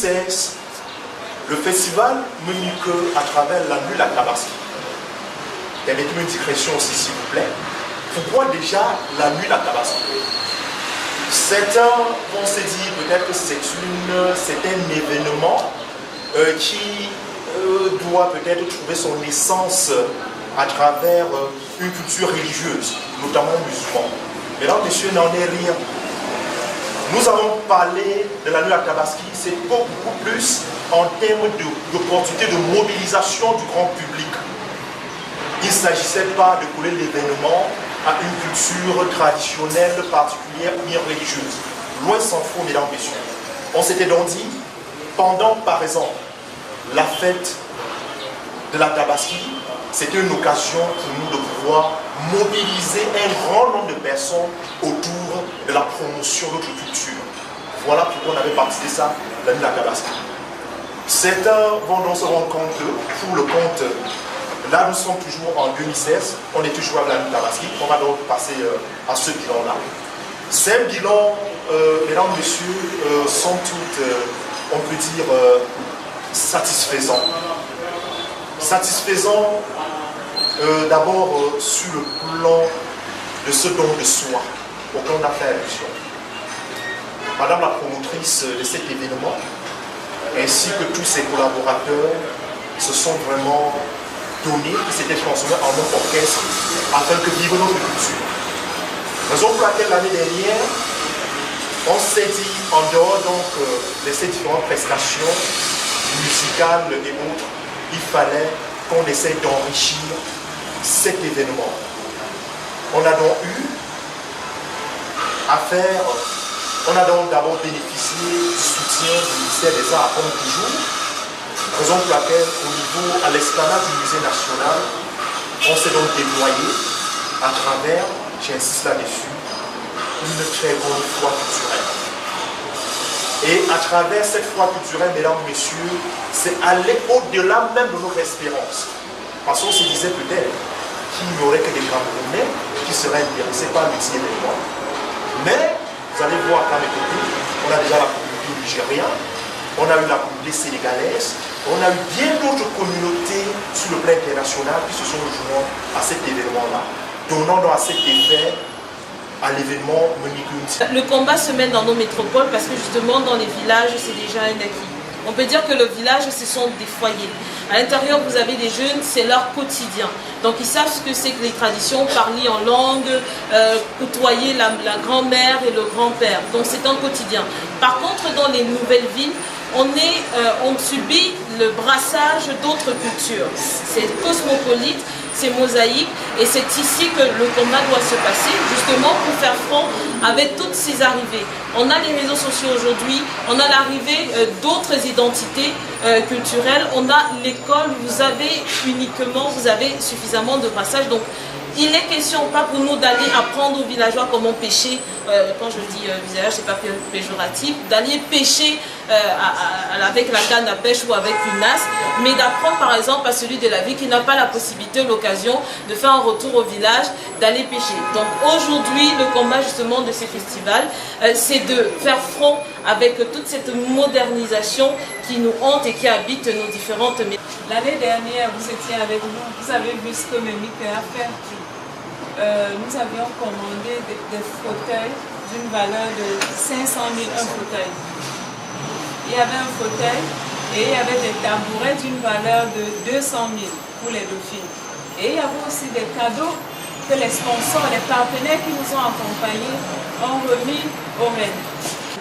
2016, le festival MEMIKE, à travers la nuit La Tabaski. Permettez-moi une digression aussi, s'il vous plaît. Pourquoi déjà la nuit La Tabaski? Certains vont se dire peut-être que c'est un événement qui doit peut-être trouver son essence à travers une culture religieuse, notamment musulmane. Mesdames, messieurs, n'en est rien. Nous avons parlé de la nuit La Tabaski, c'est beaucoup plus en termes d'opportunité de mobilisation du grand public. Il ne s'agissait pas de coller l'événement à une culture traditionnelle particulière ou bien religieuse. Loin s'en faut, mesdames, messieurs. On s'était donc dit, pendant par exemple la fête de la Tabaski, c'était une occasion pour nous de pouvoir mobiliser un grand nombre de personnes autour de la promotion de notre culture. Voilà pourquoi on avait baptisé ça la nuit de la Tabaski. Certains vont donc se rendre compte que pour le compte, là nous sommes toujours en 2016, on est toujours avec la nuit de la Tabaski, on va donc passer à ce bilan-là. C'est un bilan, mesdames, messieurs, sans toute, on peut dire, satisfaisant. Satisfaisant d'abord sur le plan de ce don de soi auquel on a fait allusion. Madame la promotrice de cet événement, ainsi que tous ses collaborateurs, se sont vraiment donnés, qui s'étaient transformés en un orchestre afin que vive notre culture. Raison pour laquelle l'année dernière, on s'est dit, en dehors donc de ces différentes prestations musicales et autres, il fallait qu'on essaie d'enrichir cet événement. On a donc eu à faire, on a donc d'abord bénéficié du soutien du ministère des Arts comme toujours, raison pour laquelle au niveau, à l'esplanade du musée national, on s'est donc déployé à travers, j'insiste là-dessus, une très bonne foi culturelle. Et à travers cette foi culturelle, mesdames, messieurs, c'est aller au-delà même de notre espérance. Parce qu'on se disait peut-être qu'il n'y aurait que des Camerounais qui seraient intéressés par le petit événement. Mais vous allez voir qu'à mes côtés, on a déjà la communauté nigérienne, on a eu la communauté sénégalaise, on a eu bien d'autres communautés sur le plan international qui se sont rejoints à cet événement-là, donnant donc à cet effet à l'événement MEMIKE. Le combat se mène dans nos métropoles parce que justement dans les villages c'est déjà un acquis. On peut dire que le village ce sont des foyers. À l'intérieur vous avez des jeunes, c'est leur quotidien. Donc ils savent ce que c'est que les traditions, parler en langue, côtoyer la grand-mère et le grand-père. Donc c'est un quotidien. Par contre dans les nouvelles villes, on subit le brassage d'autres cultures. C'est cosmopolite, c'est mosaïque et c'est ici que le combat doit se passer, justement pour faire front avec toutes ces arrivées. On a les réseaux sociaux aujourd'hui, on a l'arrivée d'autres identités culturelles, on a l'école, vous avez suffisamment de brassage. Donc il est question pas pour nous d'aller apprendre aux villageois comment pêcher, quand je dis village, c'est pas péjoratif, d'aller pêcher avec la canne à pêche ou avec une nasse, mais d'apprendre par exemple à celui de la ville qui n'a pas la possibilité, l'occasion de faire un retour au village, d'aller pêcher. Donc aujourd'hui, le combat justement de ces festivals, c'est de faire front avec toute cette modernisation qui nous hante et qui habite nos différentes métiers. L'année dernière, vous étiez avec nous, vous avez vu ce que MEMIKE a fait. Nous avions commandé des fauteuils d'une valeur de 500 000, un fauteuil. Il y avait un fauteuil et il y avait des tabourets d'une valeur de 200 000 pour les dauphines. Et il y avait aussi des cadeaux que les sponsors, les partenaires qui nous ont accompagnés ont remis aux reines.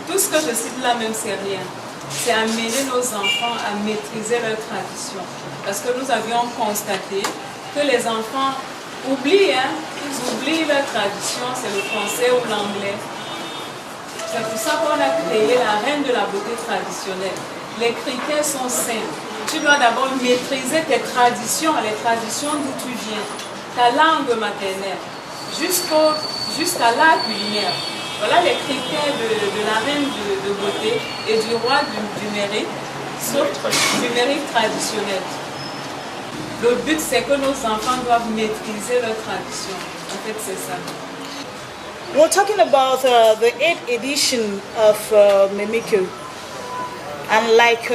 Tout ce que je cite là même, c'est rien. C'est amener nos enfants à maîtriser leurs traditions. Parce que nous avions constaté que les enfants oublient, ils oublient leurs traditions, c'est le français ou l'anglais. C'est pour ça qu'on a créé la reine de la beauté traditionnelle. Les critères sont simples. Tu dois d'abord maîtriser tes traditions, les traditions d'où tu viens, ta langue maternelle, jusqu'à l'art culinaire. Voilà les critères de la reine de beauté et du roi du mérite, sauf du mérite traditionnel. Le but, c'est que nos enfants doivent maîtriser leurs traditions. En fait, c'est ça. We're talking about the 8th edition of MEMIKE. And like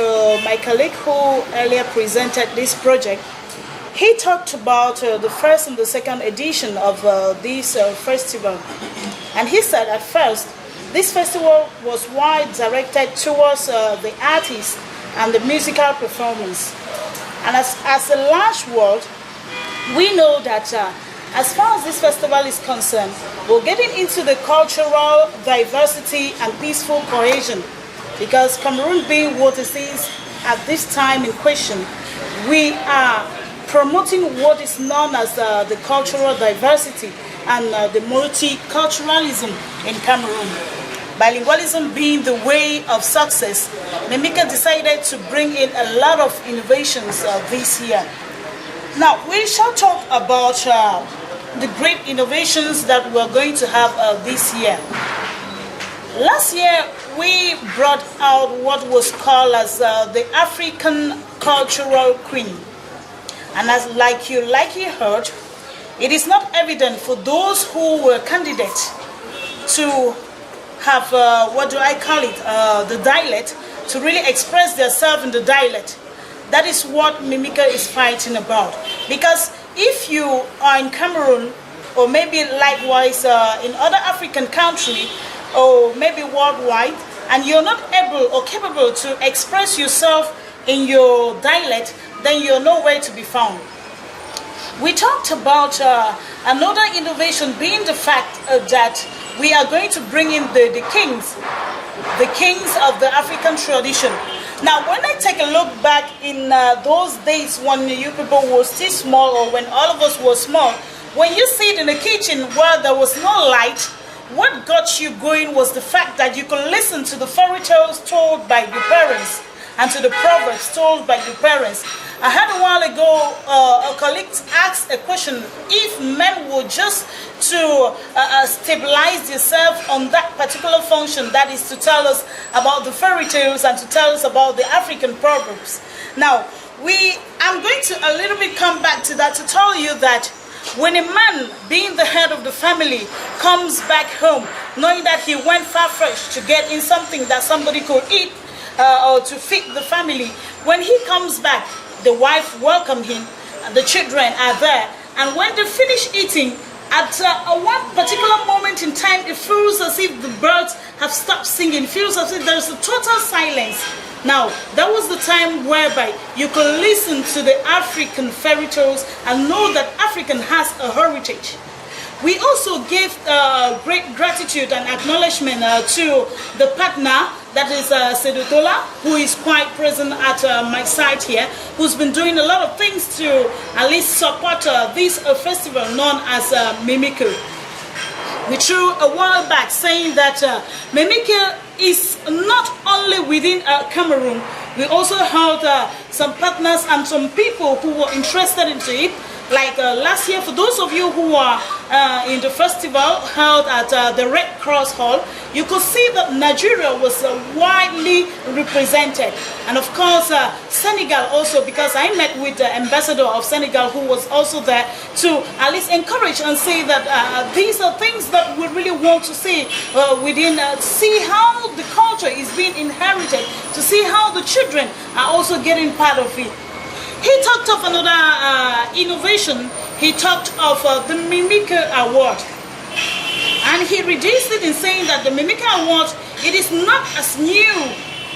my colleague who earlier presented this project, he talked about the first and the second edition of this festival. And he said at first, this festival was wide directed towards the artists and the musical performance. And as a large world, we know that as far as this festival is concerned, we're getting into the cultural diversity and peaceful cohesion. Because Cameroon being what it is at this time in question, we are promoting what is known as the cultural diversity and the multiculturalism in Cameroon. Bilingualism being the way of success, MEMIKE decided to bring in a lot of innovations this year. Now, we shall talk about the great innovations that we're going to have this year. Last year, we brought out what was called as the African Cultural Queen. And as like you likely heard, it is not evident for those who were candidates to have, the dialect, to really express themselves in the dialect. That is what MEMIKE is fighting about. Because if you are in Cameroon, or maybe likewise in other African countries, or maybe worldwide, and you're not able or capable to express yourself in your dialect, then you're nowhere to be found. We talked about another innovation being the fact that we are going to bring in the kings of the African tradition. Now, when I take a look back in those days when you people were still small, or when all of us were small, when you sit in the kitchen where there was no light, what got you going was the fact that you could listen to the fairy tales told by your parents and to the proverbs told by your parents. I heard a while ago a colleague asked a question: if men were just to stabilize themselves on that particular function, that is to tell us about the fairy tales and to tell us about the African proverbs. Now, I'm going to a little bit come back to that to tell you that when a man, being the head of the family, comes back home, knowing that he went far-fetched to get in something that somebody could eat or to feed the family, when he comes back, the wife welcomes him, the children are there, and when they finish eating, at one particular moment in time, it feels as if the birds have stopped singing, it feels as if there's a total silence. Now, that was the time whereby you could listen to the African fairy tales and know that African has a heritage. We also gave great gratitude and acknowledgement to the partner, that is Cerdotola, who is quite present at my site here, who's been doing a lot of things to at least support this festival known as MEMIKE. We threw a while back saying that MEMIKE is not only within Cameroon. We also held some partners and some people who were interested into it. Like last year, for those of you who are in the festival held at the Red Cross Hall, you could see that Nigeria was widely represented. And of course, Senegal also, because I met with the ambassador of Senegal who was also there to at least encourage and say that these are things that we really want to see see how the culture is being inherited, to see how the children are also getting part of it. He talked of another innovation. He talked of the MEMIKE Award. And he reduced it in saying that the MEMIKE Award, it is not as new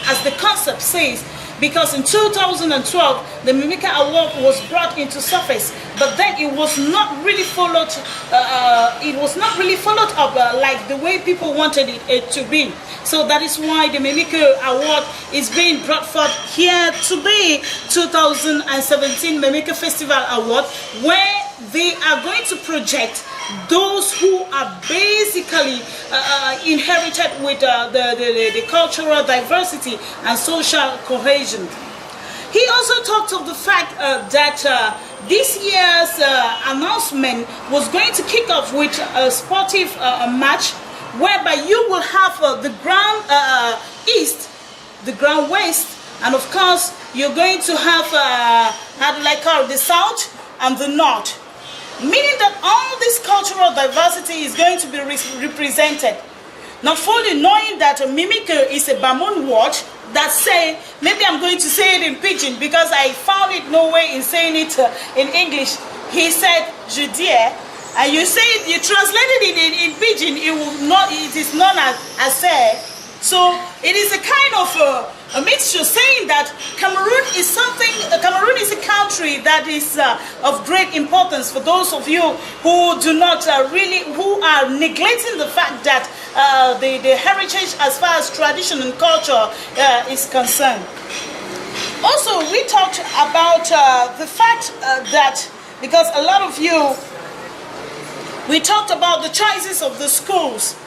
as the concept says, because in 2012, the MEMIKE Award was brought into surface, but then it was not really followed. Up like the way people wanted it to be. So that is why the MEMIKE Award is being brought forth here today, 2017 MEMIKE Festival Award, where they are going to project those who are basically inherited with the cultural diversity and social cohesion. He also talked of the fact that this year's announcement was going to kick off with a sportive match, whereby you will have the ground east, the ground west, and of course you're going to have the south and the north, meaning that all this cultural diversity is going to be represented. not fully knowing that MEMIKE is a Bamoun word that say, maybe I'm going to say it in Pidgin because I found it no way in saying it in English. He said, je dis, and you say it, you translated it in Pidgin, it is known as say. So it is a kind of a mixture saying that Cameroon is a country that is of great importance for those of you who do not who are neglecting the fact that the heritage as far as tradition and culture is concerned. Also, we talked about the fact that, because a lot of you, we talked about the choices of the schools.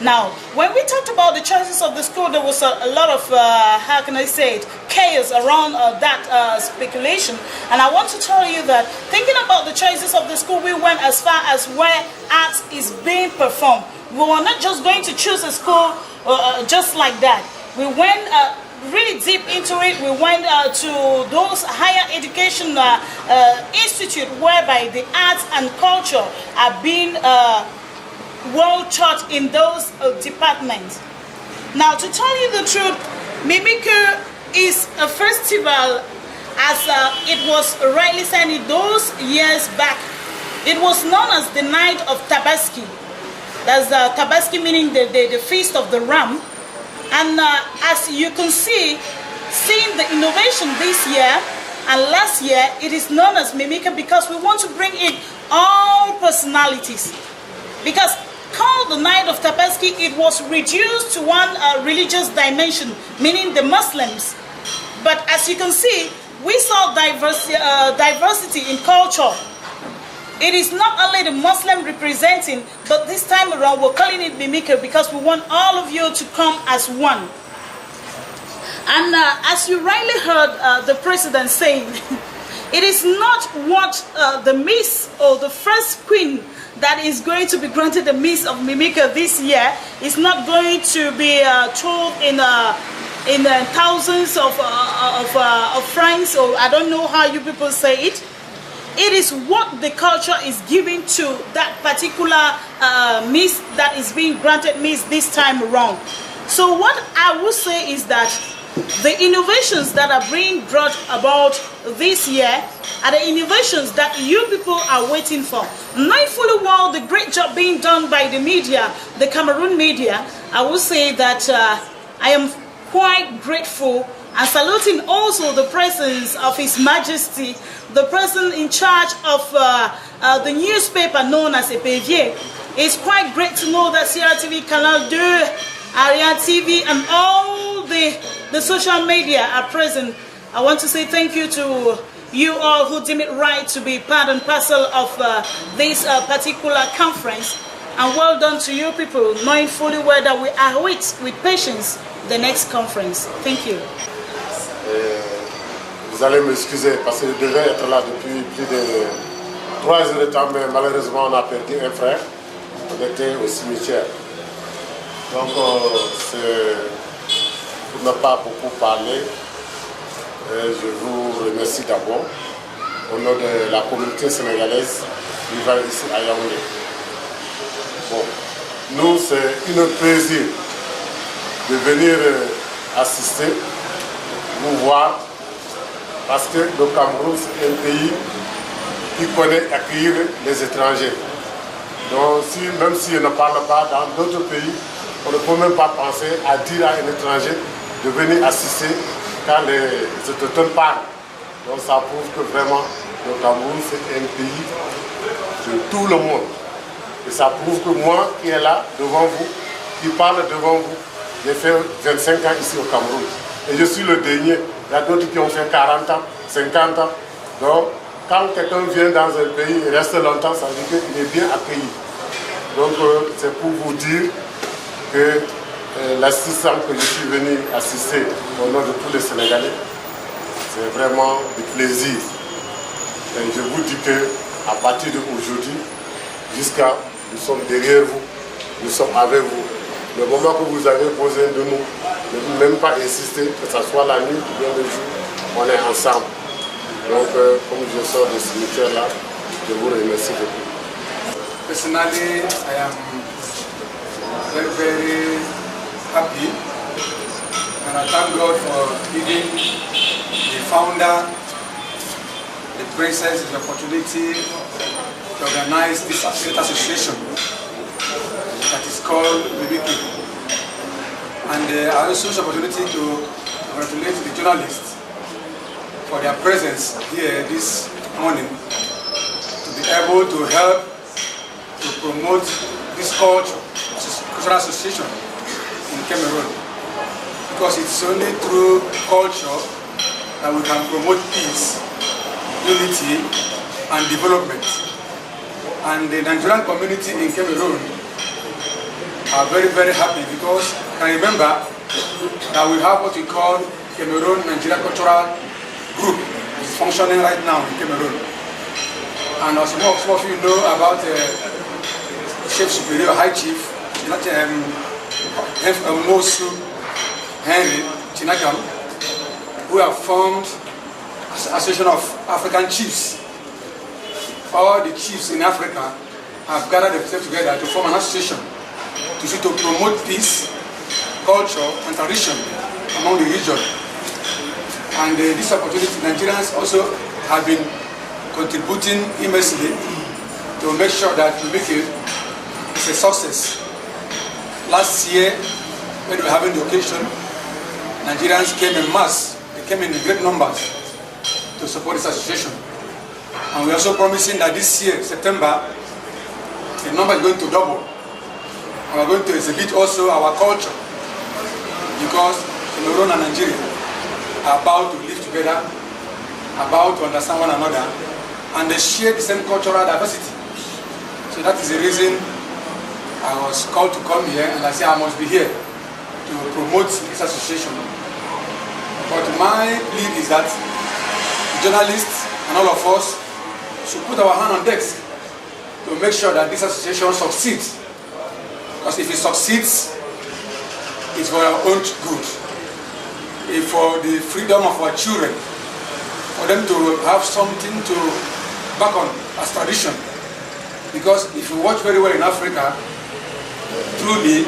Now, when we talked about the choices of the school, there was a lot of, how can I say it, chaos around that speculation. And I want to tell you that thinking about the choices of the school, we went as far as where art is being performed. We were not just going to choose a school just like that. We went really deep into it. We went to those higher education institutes whereby the arts and culture are being well taught in those departments. Now, to tell you the truth, MEMIKE is a festival, as it was rightly said those years back. It was known as the Night of Tabaski. That's Tabaski meaning the feast of the ram. And as you can see, seeing the innovation this year and last year, it is known as MEMIKE because we want to bring in all personalities. Because called the Night of Tabaski, it was reduced to one religious dimension, meaning the Muslims. But as you can see, we saw diversity in culture. It is not only the Muslim representing, but this time around we're calling it MEMIKE because we want all of you to come as one. And as you rightly heard the president saying, it is not what the Miss or the first queen that is going to be granted the Miss of MEMIKE this year. Is not going to be told in thousands of francs, or I don't know how you people say it. It is what the culture is giving to that particular Miss that is being granted Miss this time around. So what I would say is that the innovations that are being brought about this year are the innovations that you people are waiting for. Knowing fully well the great job being done by the media, the Cameroon media, I will say that I am quite grateful and saluting also the presence of His Majesty, the person in charge of the newspaper known as Epevier. It's quite great to know that Sierra TV, Canal 2, Aria TV, and all the social media are present. I want to say thank you to you all who deem it right to be part and parcel of this particular conference. And well done to you people, knowing fully well that we await with patience the next conference. Thank you. Vous allez m'excuser parce que je devais être là depuis plus de 3 heures de temps, mais malheureusement on a perdu un frère. On était au cimetière. Donc pour ne pas beaucoup parler, je vous remercie d'abord au nom de la communauté sénégalaise vivant ici à Yaoundé. Bon, nous c'est un plaisir de venir assister, vous voir, parce que le Cameroun c'est un pays qui connaît accueillir les étrangers. Donc même si on ne parle pas dans d'autres pays, on ne peut même pas penser à dire à un étranger de venir assister quand les autochtones parlent. Donc ça prouve que vraiment le Cameroun c'est un pays de tout le monde. Et ça prouve que moi qui est là devant vous, qui parle devant vous, j'ai fait 25 ans ici au Cameroun. Et je suis le dernier. Il y a d'autres qui ont fait 40 ans, 50 ans. Donc quand quelqu'un vient dans un pays et reste longtemps, ça veut dire qu'il est bien accueilli. Donc c'est pour vous dire que l'assistance que je suis venu assister au nom de tous les Sénégalais, c'est vraiment du plaisir. Et je vous dis qu'à partir d'aujourd'hui, jusqu'à nous sommes derrière vous, nous sommes avec vous. Le moment que vous avez besoin de nous, ne même pas insister, que ce soit la nuit ou bien le jour, on est ensemble. Donc comme je sors de ce cimetière là, je vous remercie beaucoup. Personally, I am very God for giving the founder, the princess, the opportunity to organize this association that is called MEMIKE. And I also use the opportunity to congratulate the journalists for their presence here this morning to be able to help to promote this cultural association in Cameroon. Because it's only through culture that we can promote peace, unity, and development. And the Nigerian community in Cameroon are very, very happy because you can remember that we have what we call Cameroon Nigeria Cultural Group. It's functioning right now in Cameroon. And as some of you know about Chef Superior, High Chief, Mosu Henry Chinagam, who have formed an association of African chiefs. All the chiefs in Africa have gathered themselves together to form an association to promote peace, culture, and tradition among the region. And this opportunity, Nigerians also have been contributing immensely to make sure that MEMIKE is a success. Last year, when we were having the occasion, Nigerians came in mass, they came in great numbers to support this association. And we're also promising that this year, September, the number is going to double. And we're going to exhibit also our culture, because Cameroon and Nigeria are about to live together, about to understand one another, and they share the same cultural diversity. So that is the reason I was called to come here, and I said I must be here to promote this association. But my plea is that journalists and all of us should put our hand on deck to make sure that this association succeeds. Because if it succeeds, it's for our own good. It's for the freedom of our children, for them to have something to back on as tradition. Because if you watch very well in Africa, truly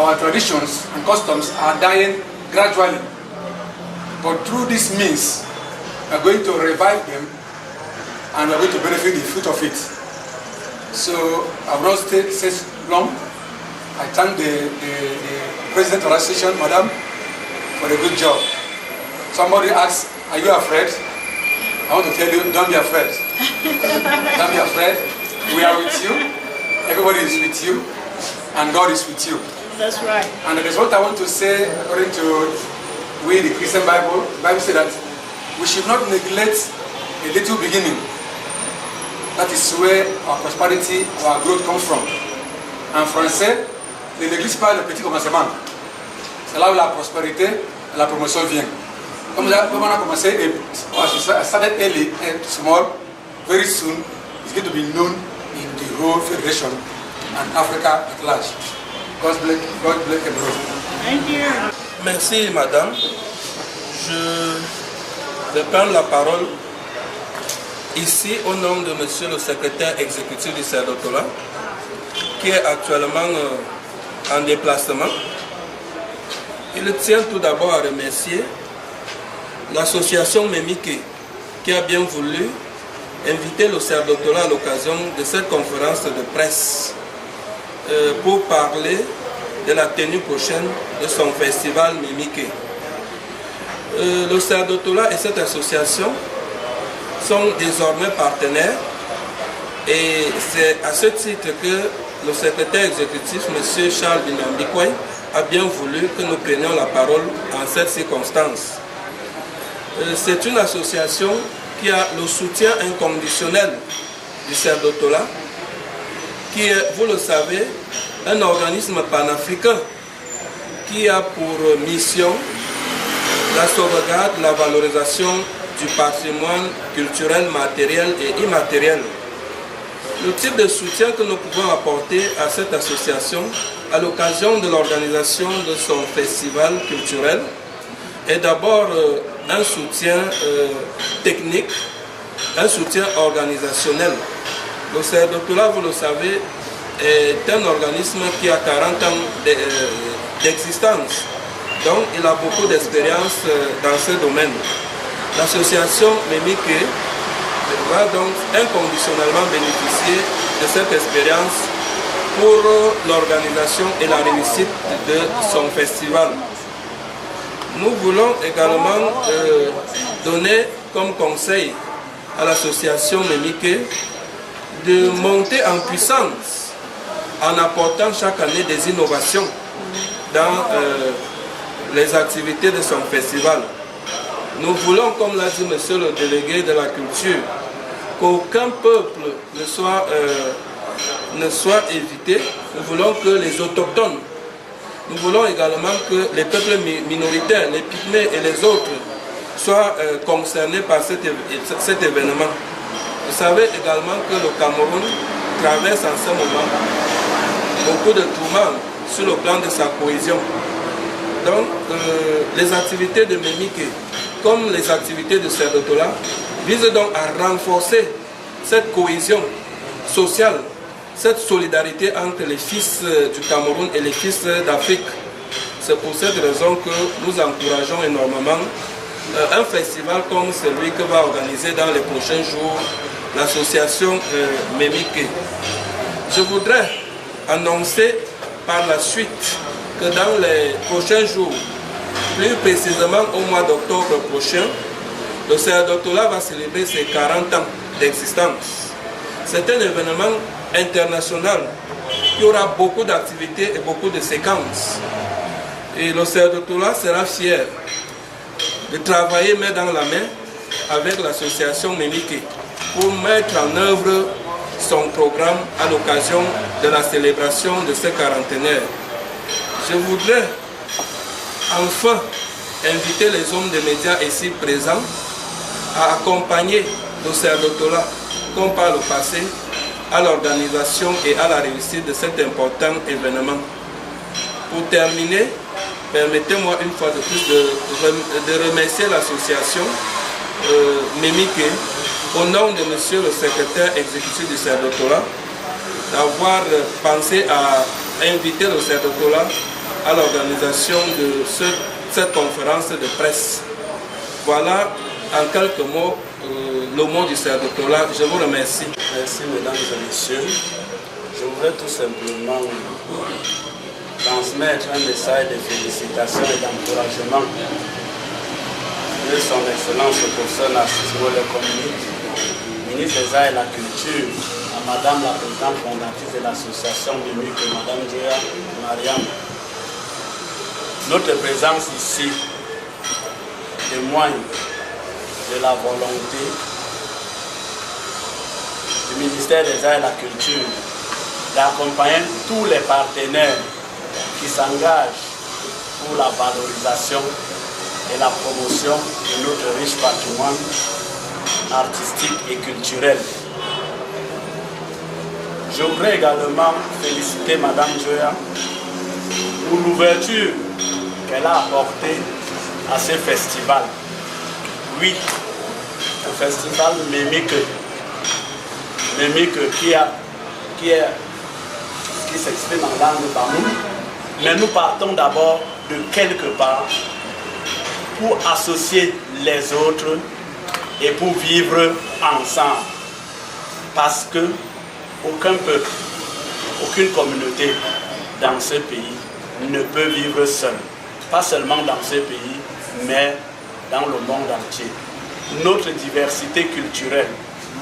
our traditions and customs are dying gradually. But through this means, we are going to revive them and we are going to benefit the fruit of it. So I will not stay long. I thank the President of the Association, Madam, for a good job. Somebody asked, are you afraid? I want to tell you, don't be afraid. Don't be afraid. We are with you. Everybody is with you. And God is with you. That's right. And that is what I want to say according to the Christian Bible. The Bible says that we should not neglect a little beginning. That is where our prosperity, our growth comes from. En français, ne néglige pas le petit commencement. C'est là où la prospérité et la promotion viennent. Comme on a commencé, started early and small, very soon it's going to be known in the whole federation and Africa at large. God bless Cameroon. Thank you. Merci madame. Je vais prendre la parole ici au nom de monsieur le secrétaire exécutif du Cerdotola, qui est actuellement en déplacement. Il tient tout d'abord à remercier l'association MEMIKE qui a bien voulu inviter le Cerdotola à l'occasion de cette conférence de presse pour parler de la tenue prochaine de son festival MEMIKE. Le Cerdotola et cette association sont désormais partenaires et c'est à ce titre que le secrétaire exécutif, M. Charles BINAM BIKOI, a bien voulu que nous prenions la parole en cette circonstance. C'est une association qui a le soutien inconditionnel du Cerdotola, qui est, vous le savez, un organisme panafricain qui a pour mission la sauvegarde, la valorisation du patrimoine culturel, matériel et immatériel. Le type de soutien que nous pouvons apporter à cette association à l'occasion de l'organisation de son festival culturel est d'abord un soutien technique, un soutien organisationnel. Le Cerdotola, vous le savez, est un organisme qui a 40 ans d'existence. Donc il a beaucoup d'expérience dans ce domaine. L'association MEMIKE va donc inconditionnellement bénéficier de cette expérience pour l'organisation et la réussite de son festival. Nous voulons également donner comme conseil à l'association MEMIKE de monter en puissance en apportant chaque année des innovations dans les activités de son festival. Nous voulons, comme l'a dit monsieur le délégué de la culture, qu'aucun peuple ne soit évité. Nous voulons que les autochtones, nous voulons également que les peuples minoritaires, les pygmées et les autres soient concernés par cet événement. Vous savez également que le Cameroun traverse en ce moment beaucoup de tourments sur le plan de sa cohésion. Donc, les activités de MEMIKE, comme les activités de Cerdotola, visent donc à renforcer cette cohésion sociale, cette solidarité entre les fils du Cameroun et les fils d'Afrique. C'est pour cette raison que nous encourageons énormément un festival comme celui que va organiser dans les prochains jours l'association MEMIKE. Je voudrais annoncer par la suite que dans les prochains jours, plus précisément au mois d'octobre prochain, le Cerdotola va célébrer ses 40 ans d'existence. C'est un événement international qui aura beaucoup d'activités et beaucoup de séquences. Et le Cerdotola sera fier de travailler main dans la main avec l'association MEMIKE pour mettre en œuvre son programme à l'occasion de la célébration de ce quarantenaire. Je voudrais enfin inviter les hommes des médias ici présents à accompagner le Cerdotola, comme par le passé, à l'organisation et à la réussite de cet important événement. Pour terminer, permettez-moi une fois de plus de remercier l'association MEMIKE au nom de monsieur le secrétaire exécutif du Cerdotola d'avoir pensé à inviter le Cerdotola à l'organisation de cette conférence de presse. Voilà en quelques mots le mot du Cerdotola. Je vous remercie. Merci mesdames et messieurs. Je voudrais tout simplement transmettre un message de félicitations et d'encouragement de son Excellence le professeur Narcisse Communique, ministre des Arts et de la Culture, à Madame la présidente fondatrice de l'association MEMIKE, Madame Joya Mariam. Notre présence ici témoigne de la volonté du ministère des Arts et de la Culture d'accompagner tous les partenaires qui s'engagent pour la valorisation et la promotion de notre riche patrimoine artistique et culturel. Je voudrais également féliciter Madame Joya pour l'ouverture qu'elle a apportée à ce festival. Oui, le festival MEMIKE qui s'exprime en langue Bamou. Mais nous partons d'abord de quelque part pour associer les autres et pour vivre ensemble. Parce que aucun peuple, aucune communauté dans ce pays ne peut vivre seul. Pas seulement dans ce pays, mais dans le monde entier. Notre diversité culturelle,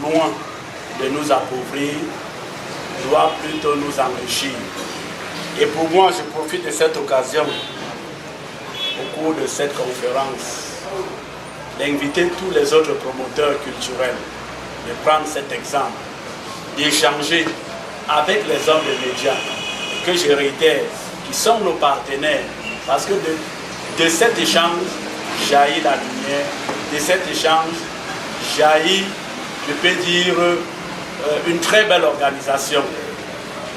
loin de nous appauvrir, doit plutôt nous enrichir. Et pour moi, je profite de cette occasion, au cours de cette conférence, d'inviter tous les autres promoteurs culturels de prendre cet exemple, d'échanger avec les hommes des médias, que je réitère, qui sont nos partenaires, parce que de cet échange jaillit la lumière, de cet échange jaillit, je peux dire, une très belle organisation.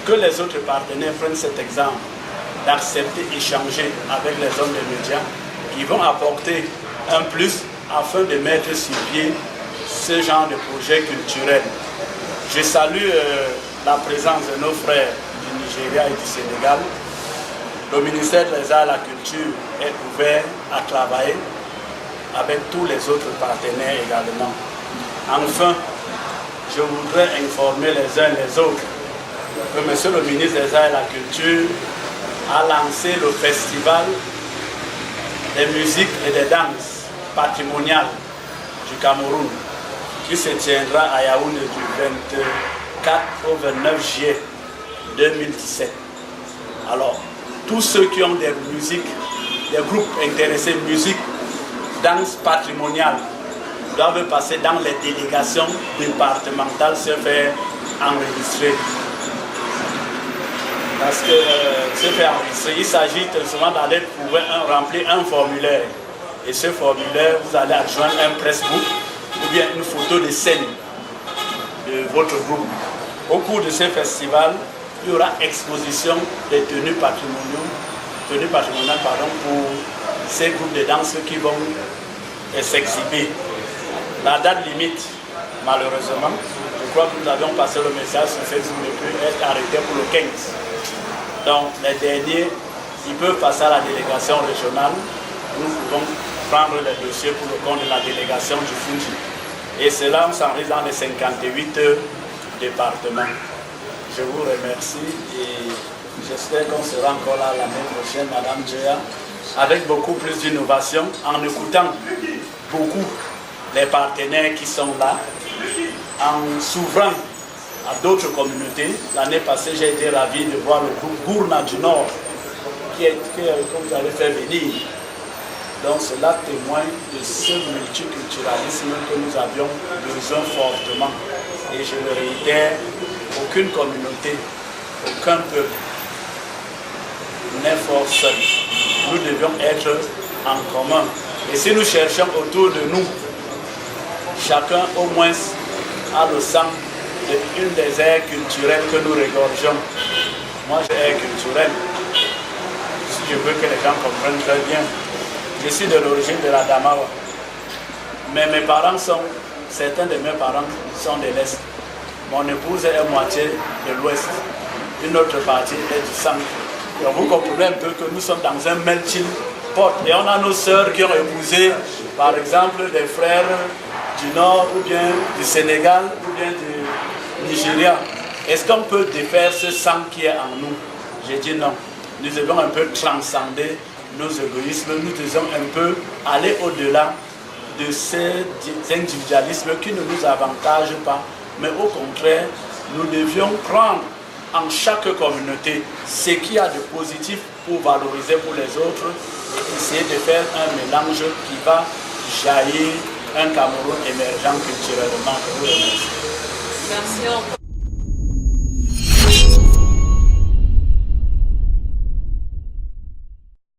Que les autres partenaires prennent cet exemple d'accepter d'échanger avec les hommes des médias qui vont apporter un plus afin de mettre sur pied ce genre de projet culturel. Je salue la présence de nos frères du Nigeria et du Sénégal Le ministère des Arts et de la Culture est ouvert à travailler avec tous les autres partenaires également. Enfin, je voudrais informer les uns et les autres que Monsieur le ministre des Arts et de la Culture a lancé le festival des musiques et des danses patrimoniales du Cameroun qui se tiendra à Yaoundé du 24 au 29 juillet 2017. Alors, tous ceux qui ont des musiques, des groupes intéressés musique, danse patrimoniale, doivent passer dans les délégations départementales, se faire enregistrer. Parce que se faire enregistrer, il s'agit seulement d'aller pouvoir remplir un formulaire. Et ce formulaire, vous allez adjoindre un pressbook ou bien une photo de scène de votre groupe. Au cours de ce festival, il y aura exposition des tenues patrimoniales pour ces groupes de danse qui vont s'exhiber. La date limite, malheureusement, je crois que nous avions passé le message sur Facebook, ne peut être arrêté pour le 15. Donc les derniers, ils peuvent passer à la délégation régionale. Nous pouvons prendre les dossiers pour le compte de la délégation du Fuji. Et cela, on s'enregistre dans les 58 départements. Je vous remercie et j'espère qu'on sera encore là l'année prochaine, Madame Djea, avec beaucoup plus d'innovation, en écoutant beaucoup les partenaires qui sont là, en s'ouvrant à d'autres communautés. L'année passée, j'ai été ravi de voir le groupe Gourna du Nord que vous avez fait venir. Donc cela témoigne de ce multiculturalisme que nous avions besoin fortement. Et je le réitère, aucune communauté, aucun peuple n'est fort seul. Nous devions être en commun. Et si nous cherchons autour de nous, chacun au moins a le sang d'une des aires culturelles que nous regorgeons. Moi j'ai aire culturelle. Si je veux que les gens comprennent très bien, je suis de l'origine de la Damawa. Mais mes parents certains de mes parents sont de l'Est. Mon épouse est moitié de l'Ouest. Une autre partie est du centre. Donc vous comprenez un peu que nous sommes dans un melting pot. Et on a nos sœurs qui ont épousé, par exemple, des frères du Nord, ou bien du Sénégal, ou bien du Nigeria. Est-ce qu'on peut défaire ce sang qui est en nous? J'ai dit non. Nous devons un peu transcender nos égoïsmes. Nous devons un peu aller au-delà de ces individualismes qui ne nous avantagent pas. Mais au contraire, nous devions prendre en chaque communauté ce qu'il y a de positif pour valoriser pour les autres et essayer de faire un mélange qui va jaillir un Cameroun émergent culturellement. Je vous remercie. Merci encore.